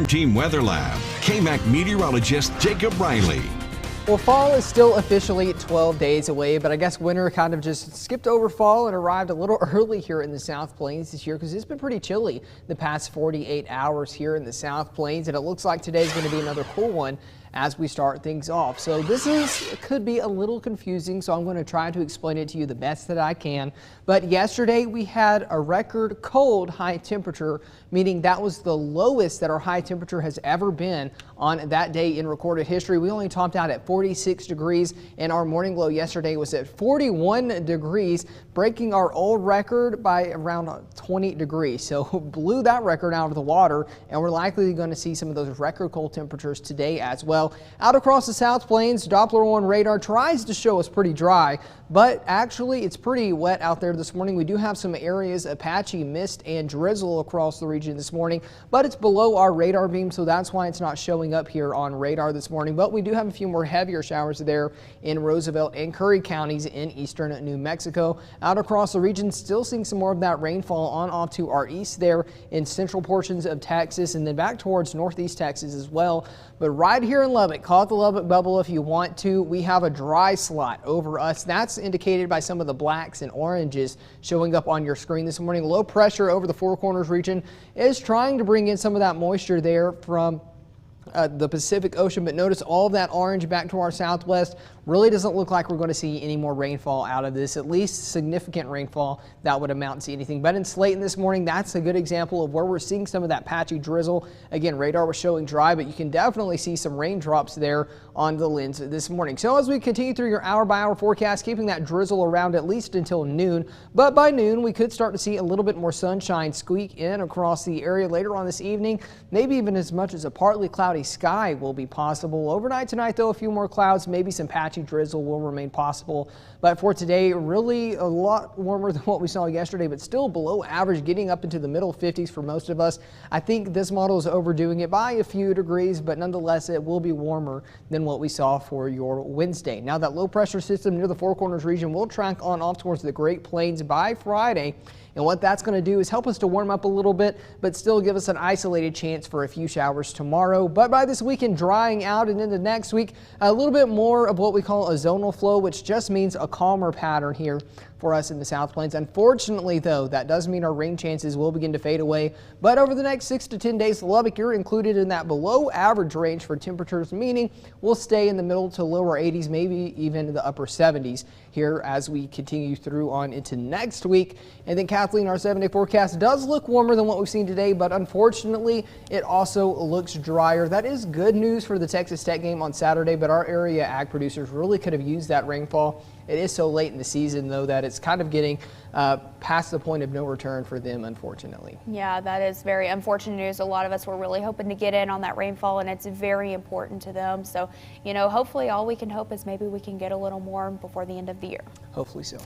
Farm Team Weather Lab, KAMC meteorologist Jacob Riley. Well, fall is still officially 12 days away, but I guess winter kind of just skipped over fall and arrived a little early here in the South Plains this year because it's been pretty chilly the past 48 hours here in the South Plains, and it looks like today's going to be another cool one as we start things off. So this could be a little confusing, so I'm going to try to explain it to you the best that I can. But yesterday we had a record cold high temperature, meaning that was the lowest that our high temperature has ever been on that day in recorded history. We only topped out at 46 degrees, and our morning low yesterday was at 41 degrees, breaking our old record by around 20 degrees. So blew that record out of the water, and we're likely going to see some of those record cold temperatures today as well. Out across the South Plains, Doppler 1 radar tries to show us pretty dry, but actually it's pretty wet out there this morning. We do have some areas of patchy mist and drizzle across the region this morning, but it's below our radar beam, so that's why it's not showing up here on radar this morning. But we do have a few more heavier showers there in Roosevelt and Curry counties in eastern New Mexico. Out across the region, still seeing some more of that rainfall on off to our east there in central portions of Texas, and then back towards northeast Texas as well. But right here in Lubbock, call it the Lubbock bubble if you want to, we have a dry slot over us. That's indicated by some of the blacks and oranges showing up on your screen this morning. Low pressure over the Four Corners region is trying to bring in some of that moisture there from the Pacific Ocean, but notice all of that orange back to our southwest. Really doesn't look like we're going to see any more rainfall out of this, at least significant rainfall that would amount to anything. But in Slayton this morning, that's a good example of where we're seeing some of that patchy drizzle. Again, radar was showing dry, but you can definitely see some raindrops there on the lens this morning. So as we continue through your hour-by-hour forecast, keeping that drizzle around at least until noon. But by noon, we could start to see a little bit more sunshine squeak in across the area later on this evening. Maybe even as much as a partly cloudy sky will be possible. Overnight tonight, though, a few more clouds, maybe some patchy drizzle will remain possible. But for today, really a lot warmer than what we saw yesterday, but still below average, getting up into the middle 50s for most of us. I think this model is overdoing it by a few degrees, but nonetheless, it will be warmer than what we saw for your Wednesday. Now, that low pressure system near the Four Corners region will track on off towards the Great Plains by Friday. And what that's going to do is help us to warm up a little bit, but still give us an isolated chance for a few showers tomorrow. But by this weekend, drying out and into next week, a little bit more of what we call a zonal flow, which just means a calmer pattern here for us in the South Plains. Unfortunately, though, that does mean our rain chances will begin to fade away. But over the next 6 to 10 days, Lubbock, you're included in that below average range for temperatures, meaning we'll stay in the middle to lower 80s, maybe even the upper 70s here as we continue through on into next week. And then Kathleen, our 7-day forecast does look warmer than what we've seen today, but unfortunately, it also looks drier. That is good news for the Texas Tech game on Saturday, but our area ag producers really could have used that rainfall. It is so late in the season, though, that it's kind of getting past the point of no return for them, unfortunately. Yeah, that is very unfortunate news. A lot of us were really hoping to get in on that rainfall, and it's very important to them. So, you know, hopefully all we can hope is maybe we can get a little more before the end of the year. Hopefully so.